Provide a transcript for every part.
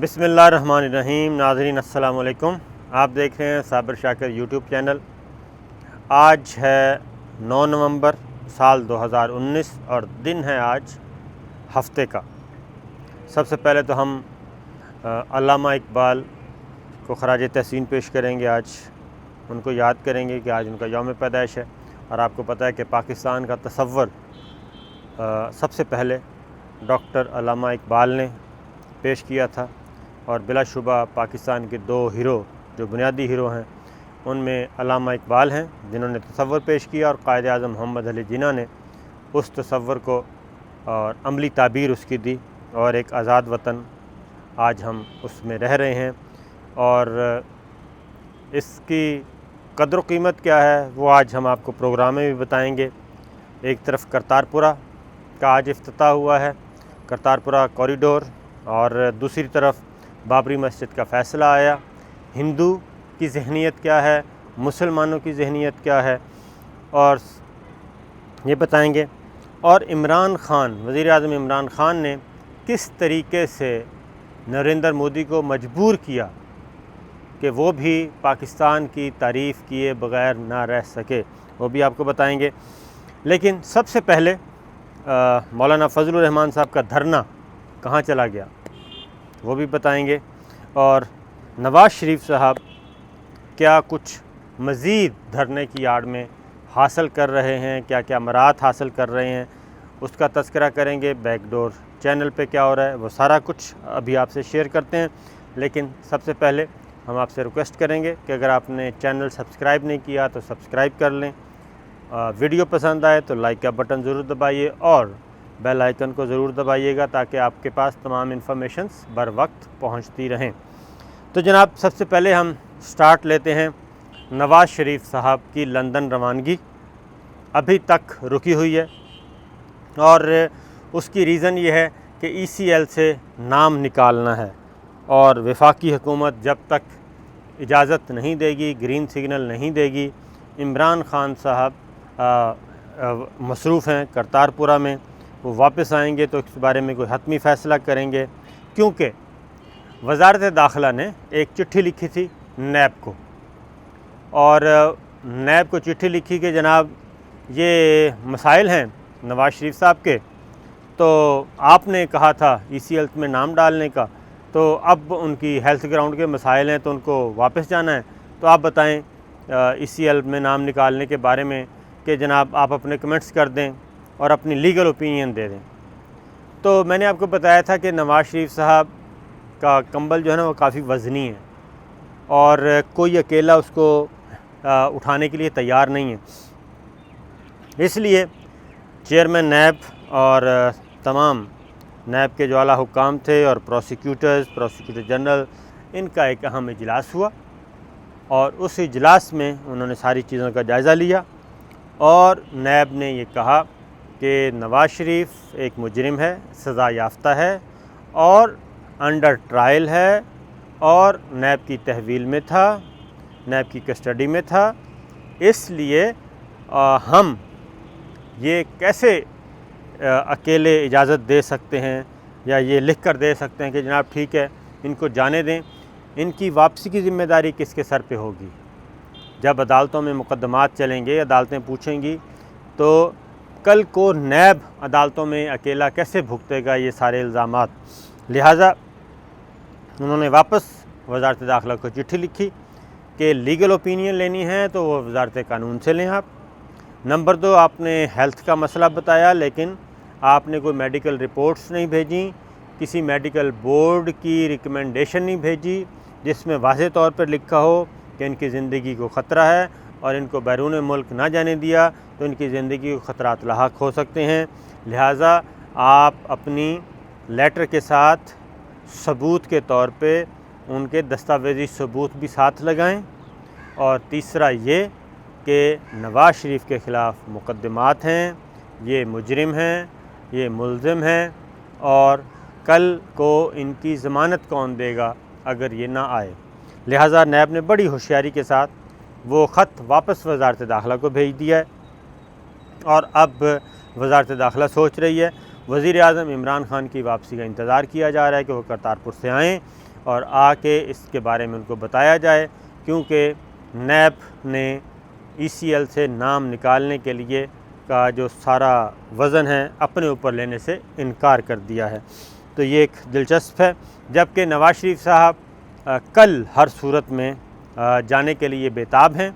बिस्मिल्लाहिर्रहमानिर्रहीम। नाज़रीन अस्सलाम वालेकुम। आप देख रहे हैं साबिर शाकिर यूट्यूब चैनल। आज है 9 नवंबर साल 2019 और दिन है आज हफ्ते का। सबसे पहले तो हम अल्लामा इकबाल को खराज तहसीन पेश करेंगे। आज उनको याद करेंगे कि आज उनका यौम पैदाइश है। और आपको पता है कि पाकिस्तान का तसव्वुर सबसे पहले डॉक्टर अल्लामा इकबाल ने पेश किया था। और बिलाशुबा पाकिस्तान के दो हीरो जो बुनियादी हीरो हैं उनमें अल्लामा इकबाल हैं, जिन्होंने तसव्वुर पेश किया और कायद आज़म मोहम्मद अली जिन्ना ने उस तसव्वुर को और अमली ताबीर उसकी दी और एक आज़ाद वतन आज हम उसमें रह रहे हैं। और इसकी कदर कीमत क्या है वो आज हम आपको प्रोग्राम में भी बताएंगे। एक तरफ करतारपुरा का आज इफ्तिताह हुआ है, करतारपुरा कॉरिडोर, और दूसरी तरफ बाबरी मस्जिद का फ़ैसला आया। हिंदू की ज़हनियत क्या है, मुसलमानों की ज़हनियत क्या है, और ये बताएंगे। और इमरान ख़ान, वज़ीर आज़म इमरान ख़ान ने किस तरीके से नरेंद्र मोदी को मजबूर किया कि वो भी पाकिस्तान की तारीफ़ किए बग़ैर ना रह सके, वो भी आपको बताएंगे। लेकिन सबसे पहले मौलाना फ़ज़लुर रहमान साहब का धरना कहाँ चला गया वो भी बताएंगे। और नवाज़ शरीफ साहब क्या कुछ मज़ीद धरने की आड़ में हासिल कर रहे हैं, क्या क्या मराहत हासिल कर रहे हैं, उसका तज़किरा करेंगे। बैकडोर चैनल पे क्या हो रहा है वो सारा कुछ अभी आपसे शेयर करते हैं। लेकिन सबसे पहले हम आपसे रिक्वेस्ट करेंगे कि अगर आपने चैनल सब्सक्राइब नहीं किया तो सब्सक्राइब कर लें। वीडियो पसंद आए तो लाइक का बटन ज़रूर दबाइए और बेल आइकन को ज़रूर दबाइएगा ताकि आपके पास तमाम इन्फॉर्मेशंस बर वक्त पहुंचती रहें। तो जनाब, सबसे पहले हम स्टार्ट लेते हैं। नवाज़ शरीफ साहब की लंदन रवानगी अभी तक रुकी हुई है और उसकी रीज़न ये है कि ECL से नाम निकालना है और वफाकी हुकूमत जब तक इजाज़त नहीं देगी, ग्रीन सिग्नल नहीं देगी। इमरान ख़ान साहब मसरूफ़ हैं करतारपुरा में, वो वापस आएंगे तो इस बारे में कोई हतमी फ़ैसला करेंगे। क्योंकि वज़ारत दाखिला ने एक चिट्ठी लिखी थी नैब को, और नैब को चिट्ठी लिखी कि जनाब ये मसाइल हैं नवाज़ शरीफ साहब के, तो आपने कहा था ECL में नाम डालने का, तो अब उनकी हेल्थ ग्राउंड के मसाइल हैं तो उनको वापस जाना है। तो आप बताएं ECL में नाम निकालने के बारे में कि जनाब आप अपने कमेंट्स कर दें और अपनी लीगल ओपिनियन दे दें। तो मैंने आपको बताया था कि नवाज़ शरीफ साहब का कंबल जो है ना वो काफ़ी वज़नी है और कोई अकेला उसको उठाने के लिए तैयार नहीं है। इसलिए चेयरमैन नैब और तमाम नैब के जो आला हुक्काम थे और प्रोसिक्यूटर जनरल, इनका एक अहम इजलास हुआ और उस इजलास में उन्होंने सारी चीज़ों का जायज़ा लिया और नैब ने ये कहा कि नवाज़ शरीफ एक मुजरिम है, सज़ा याफ्ता है और अंडर ट्रायल है और नैब की तहवील में था, नैब की कस्टडी में था। इसलिए हम ये कैसे अकेले इजाज़त दे सकते हैं या ये लिख कर दे सकते हैं कि जनाब ठीक है इनको जाने दें। इनकी वापसी की ज़िम्मेदारी किसके सर पे होगी? जब अदालतों में मुकदमात चलेंगे, अदालतें पूछेंगी, तो कल को नैब अदालतों में अकेला कैसे भुगतेगा ये सारे इल्ज़ामात? लिहाजा उन्होंने वापस वज़ारत दाखिला को चिट्ठी लिखी कि लीगल ओपिनियन लेनी है तो वो वज़ारत कानून से लें आप। नंबर 2, आपने हेल्थ का मसला बताया लेकिन आपने कोई मेडिकल रिपोर्ट्स नहीं भेजी, किसी मेडिकल बोर्ड की रिकमेंडेशन नहीं भेजी जिसमें वाज़ेह तौर पर लिखा हो कि इनकी ज़िंदगी को ख़तरा है और इनको बैरून मुल्क ना जाने दिया तो इनकी ज़िंदगी को ख़तरात लाहक हो सकते हैं। लिहाजा आप अपनी लेटर के साथ सबूत के तौर पे उनके दस्तावेज़ी सबूत भी साथ लगाएं। और तीसरा ये कि नवाज़ शरीफ के ख़िलाफ़ मुकदमात हैं, ये मुजरिम हैं, ये मुल्ज़िम हैं और कल को इनकी ज़मानत कौन देगा अगर ये ना आए। लिहाजा नैब ने बड़ी होशियारी के साथ वो ख़त वापस वज़ारत दाखिला को भेज दिया है और अब वज़ारत दाखिला सोच रही है। वज़ीर आज़म इमरान ख़ान की वापसी का इंतज़ार किया जा रहा है कि वो करतारपुर से आएँ और आके इसके बारे में उनको बताया जाए, क्योंकि नैब ने ECL से नाम निकालने के लिए का जो सारा वज़न है अपने ऊपर लेने से इनकार कर दिया है। तो ये एक दिलचस्प है। जबकि नवाज़ शरीफ साहब कल हर सूरत में जाने के लिए बेताब हैं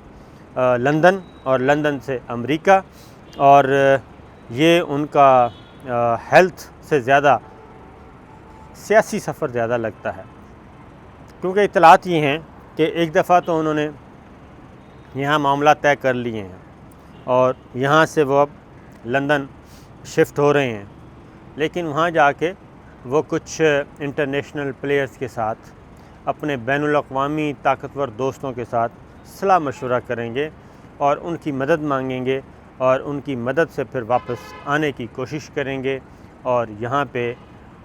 लंदन, और लंदन से अमेरिका, और ये उनका हेल्थ से ज़्यादा सियासी सफ़र ज़्यादा लगता है, क्योंकि इत्तलात ये हैं कि एक दफ़ा तो उन्होंने यहाँ मामला तय कर लिए हैं और यहाँ से वो अब लंदन शिफ्ट हो रहे हैं, लेकिन वहाँ जाके वो कुछ इंटरनेशनल प्लेयर्स के साथ, अपने बैनुल-अक़वामी ताकतवर दोस्तों के साथ सलाह मशवरा करेंगे और उनकी मदद मांगेंगे, और उनकी मदद से फिर वापस आने की कोशिश करेंगे और यहाँ पे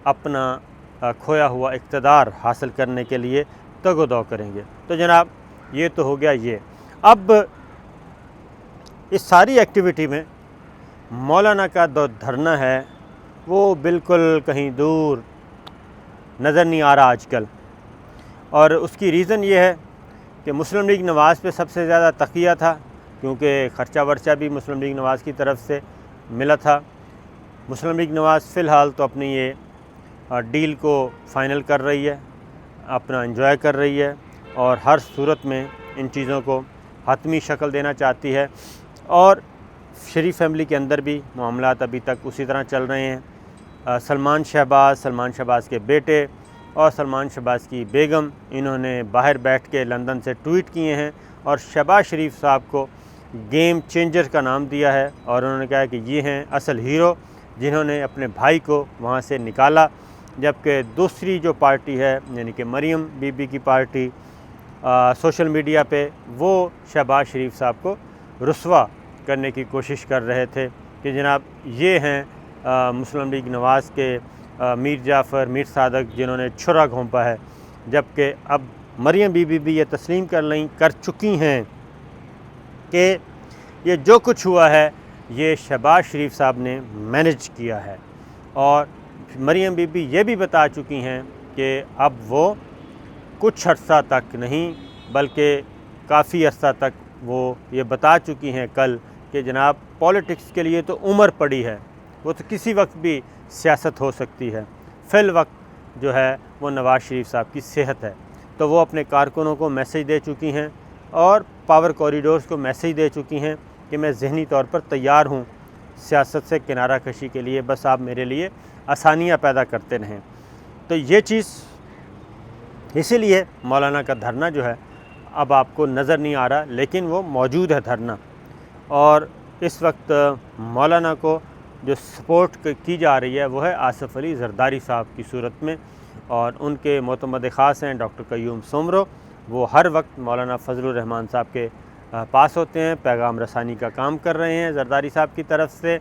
अपना खोया हुआ इक़्तिदार हासिल करने के लिए तगो-दो करेंगे। तो जनाब, ये तो हो गया ये। अब इस सारी एक्टिविटी में मौलाना का जो धरना है वो बिल्कुल कहीं दूर नज़र नहीं आ रहा आजकल, और उसकी रीज़न ये है कि मुस्लिम लीग नवाज़ पे सबसे ज़्यादा तकिया था, क्योंकि ख़र्चा वर्चा भी मुस्लिम लीग नवाज़ की तरफ से मिला था। मुस्लिम लीग नवाज़ फ़िलहाल तो अपनी ये डील को फ़ाइनल कर रही है, अपना एंजॉय कर रही है, और हर सूरत में इन चीज़ों को हतमी शक्ल देना चाहती है। और शरीफ फैमिली के अंदर भी मामलात अभी तक उसी तरह चल रहे हैं। सलमान शहबाज के बेटे और सलमान शहबाज की बेगम, इन्होंने बाहर बैठ के लंदन से ट्वीट किए हैं और शहबाज शरीफ साहब को गेम चेंजर का नाम दिया है, और उन्होंने कहा कि ये हैं असल हीरो जिन्होंने अपने भाई को वहाँ से निकाला। जबकि दूसरी जो पार्टी है, यानी कि मरियम बीबी की पार्टी, सोशल मीडिया पे वो शहबाज शरीफ साहब को रुस्वा करने की कोशिश कर रहे थे कि जनाब ये हैं मुस्लिम लीग नवाज़ के मीर जाफ़र, मीर सादक, जिन्होंने छुरा घोंपा है। जबकि अब मरियम बीबी भी ये तस्लीम कर चुकी हैं कि ये जो कुछ हुआ है ये शहबाज शरीफ साहब ने मैनेज किया है, और मरियम बीबी ये भी बता चुकी हैं कि अब वो कुछ अर्सा तक नहीं बल्कि काफ़ी अर्सा तक वो ये बता चुकी हैं कल कि जनाब पॉलिटिक्स के लिए तो उम्र पड़ी है, वो तो किसी वक्त भी सियासत हो सकती है, फ़िल वक्त जो है वो नवाज़ शरीफ साहब की सेहत है। तो वो अपने कारकुनों को मैसेज दे चुकी हैं और पावर कॉरिडोर्स को मैसेज दे चुकी हैं कि मैं ज़हनी तौर पर तैयार हूँ सियासत से किनारा कशी के लिए, बस आप मेरे लिए आसानियाँ पैदा करते रहें। तो ये चीज़ इसीलिए मौलाना का धरना जो है अब आपको नज़र नहीं आ रहा, लेकिन वो मौजूद है धरना। और इस वक्त मौलाना को जो सपोर्ट की जा रही है वो है आसिफ अली जरदारी साहब की सूरत में, और उनके मोतमद ख़ास हैं डॉक्टर क़य्यूम सोमरो। वो हर वक्त मौलाना फजलुर रहमान साहब के पास होते हैं, पैगाम रसानी का काम कर रहे हैं जरदारी साहब की तरफ से,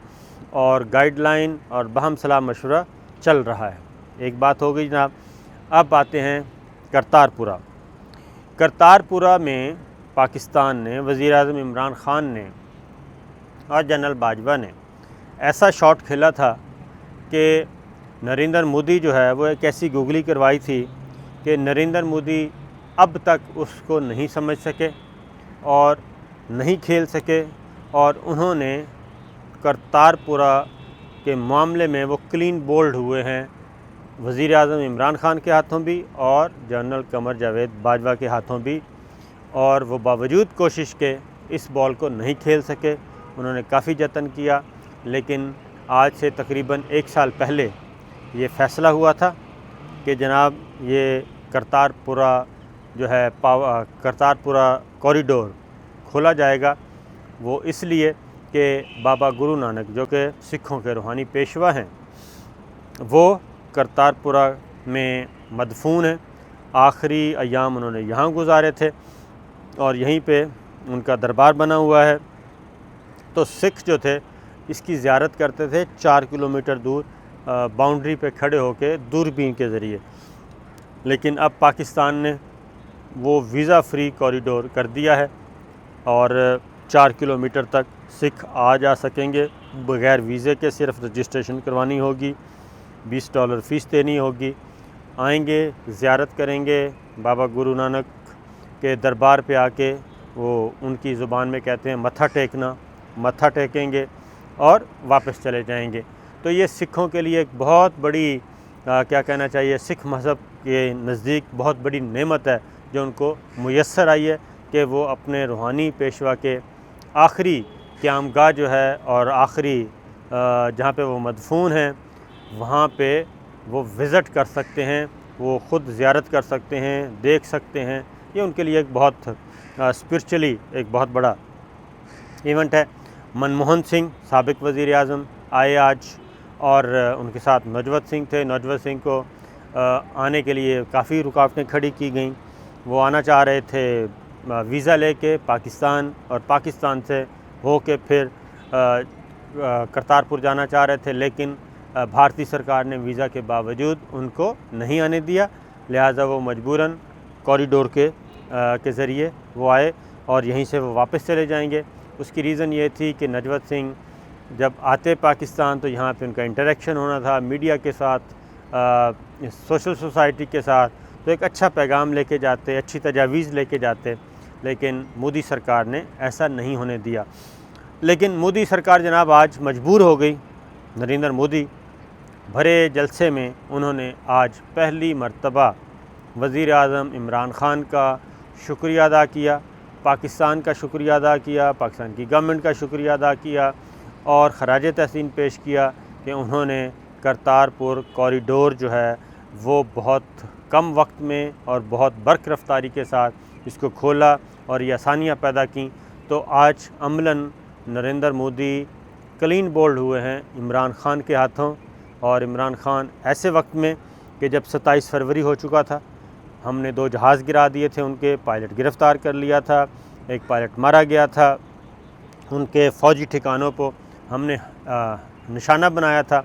और गाइडलाइन और बहम सलाह मशवरा चल रहा है। एक बात हो गई जनाब। अब आते हैं करतारपुरा में पाकिस्तान ने, वज़ीर-ए-आज़म इमरान ख़ान ने और जनरल बाजवा ने ऐसा शॉट खेला था कि नरेंद्र मोदी जो है वो एक ऐसी गुगली करवाई थी कि नरेंद्र मोदी अब तक उसको नहीं समझ सके और नहीं खेल सके, और उन्होंने करतारपुरा के मामले में वो क्लीन बोल्ड हुए हैं वज़ीर-ए-आज़म इमरान ख़ान के हाथों भी और जनरल क़मर जावेद बाजवा के हाथों भी, और वो बावजूद कोशिश के इस बॉल को नहीं खेल सके। उन्होंने काफ़ी जतन किया, लेकिन आज से तकरीबन 1 साल पहले ये फ़ैसला हुआ था कि जनाब ये करतारपुरा जो है करतारपुरा कॉरिडोर खोला जाएगा। वो इसलिए कि बाबा गुरु नानक जो कि सिखों के रूहानी पेशवा हैं, वो करतारपुरा में मदफून हैं। आखिरी अयाम उन्होंने यहाँ गुजारे थे और यहीं पे उनका दरबार बना हुआ है। तो सिख जो थे इसकी ज़ियारत करते थे 4 किलोमीटर दूर बाउंड्री पे खड़े होकर दूरबीन के ज़रिए, लेकिन अब पाकिस्तान ने वो वीज़ा फ्री कॉरिडोर कर दिया है और 4 किलोमीटर तक सिख आ जा सकेंगे बग़ैर वीज़े के। सिर्फ रजिस्ट्रेशन करवानी होगी, $20 फ़ीस देनी होगी, आएंगे, ज़ियारत करेंगे बाबा गुरु नानक के दरबार पे आके, वो उनकी ज़ुबान में कहते हैं मत्था टेकना, मत्था टेकेंगे और वापस चले जाएंगे। तो ये सिखों के लिए एक बहुत बड़ी क्या कहना चाहिए, सिख मज़हब के नज़दीक बहुत बड़ी नेमत है जो उनको मुयस्सर आई है कि वो अपने रूहानी पेशवा के आखिरी क़यामगाह जो है और आखिरी जहाँ पे वो मदफून हैं वहाँ पे वो विज़िट कर सकते हैं, वो ख़ुद ज़ियारत कर सकते हैं, देख सकते हैं। ये उनके लिए एक बहुत स्पिरिचुअली एक बहुत बड़ा इवेंट है। मनमोहन सिंह साबिक़ वज़ीर आज़म आए आज, और उनके साथ नौजवत सिंह थे। नौजवत सिंह को आने के लिए काफ़ी रुकावटें खड़ी की गईं। वो आना चाह रहे थे वीज़ा लेके पाकिस्तान, और पाकिस्तान से हो के फिर करतारपुर जाना चाह रहे थे, लेकिन भारतीय सरकार ने वीज़ा के बावजूद उनको नहीं आने दिया। लिहाजा वो मजबूरन कॉरिडोर के ज़रिए वो आए और यहीं से वो वापस चले जाएंगे। उसकी रीज़न ये थी कि नौजवत सिंह जब आते पाकिस्तान तो यहाँ पे उनका इंटरेक्शन होना था मीडिया के साथ, सोशल सोसाइटी के साथ, तो एक अच्छा पैगाम लेके जाते, अच्छी तजावीज़ लेके जाते, लेकिन मोदी सरकार ने ऐसा नहीं होने दिया। लेकिन मोदी सरकार जनाब आज मजबूर हो गई। नरेंद्र मोदी भरे जलसे में उन्होंने आज पहली मर्तबा वज़ीर आज़म इमरान ख़ान का शुक्रिया अदा किया, पाकिस्तान का शुक्रिया अदा किया, पाकिस्तान की गवर्नमेंट का शुक्रिया अदा किया और ख़राज तहसीन पेश किया कि उन्होंने करतारपुर कॉरिडोर जो है वो बहुत कम वक्त में और बहुत बर्क रफ्तारी के साथ इसको खोला और ये आसानियाँ पैदा की। तो आज अमलन नरेंद्र मोदी क्लीन बोल्ड हुए हैं इमरान ख़ान के हाथों, और इमरान ख़ान ऐसे वक्त में कि जब 27 फरवरी हो चुका था, हमने 2 जहाज़ गिरा दिए थे, उनके पायलट गिरफ़्तार कर लिया था, एक पायलट मारा गया था, उनके फ़ौजी ठिकानों को हमने निशाना बनाया था।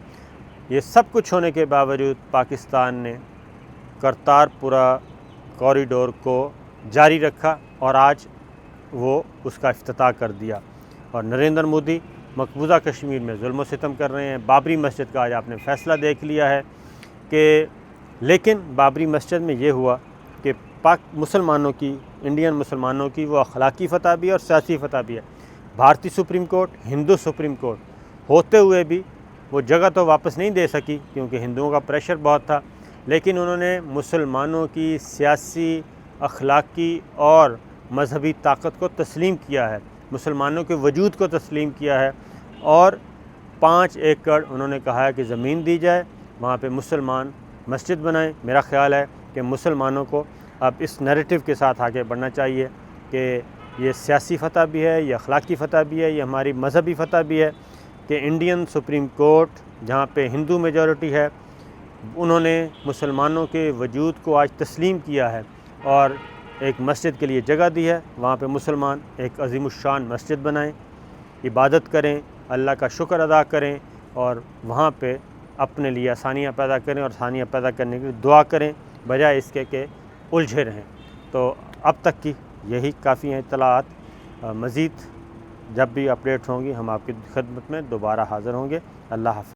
ये सब कुछ होने के बावजूद पाकिस्तान ने करतारपुरा कॉरिडोर को जारी रखा और आज वो उसका इफ्तिताह कर दिया। और नरेंद्र मोदी मकबूजा कश्मीर में जुल्म और सितम कर रहे हैं। बाबरी मस्जिद का आज आपने फ़ैसला देख लिया है कि, लेकिन बाबरी मस्जिद में ये हुआ कि पाक मुसलमानों की, इंडियन मुसलमानों की वो अखलाकी फ़तह भी है और सियासी फ़तह भी है। भारतीय supreme court, Hindu supreme court होते हुए भी वो जगह तो वापस नहीं दे सकी क्योंकि हिंदुओं का प्रेशर बहुत था, लेकिन उन्होंने मुसलमानों की सियासी, अखलाकी और मजहबी ताकत को तस्लीम किया है, मुसलमानों के वजूद को तस्लीम किया है। और 5 एकड़ उन्होंने कहा है कि ज़मीन दी जाए, वहाँ पे मुसलमान मस्जिद बनाएं। मेरा ख़्याल है कि मुसलमानों को अब इस नैरेटिव के साथ आगे बढ़ना चाहिए कि ये सियासी फ़तह भी है, ये अखलाकी फ़तह भी है, ये हमारी मजहबी फ़तह भी है कि इंडियन सुप्रीम कोर्ट जहाँ पे हिंदू मेजॉरिटी है, उन्होंने मुसलमानों के वजूद को आज तस्लीम किया है और एक मस्जिद के लिए जगह दी है। वहाँ पे मुसलमान एक अज़ीमुश्शान मस्जिद बनाएं, इबादत करें, अल्लाह का शुक्र अदा करें और वहाँ पे अपने लिए आसानियाँ पैदा करें और आसानियाँ पैदा करने के लिए दुआ करें, बजाय इसके कि उलझे रहें। तो अब तक की यही काफ़ी हैं इत्तलात। मज़ीद जब भी अपडेट होंगी हम आपकी खिदमत में दोबारा हाज़िर होंगे। अल्लाह हाफ़िज़।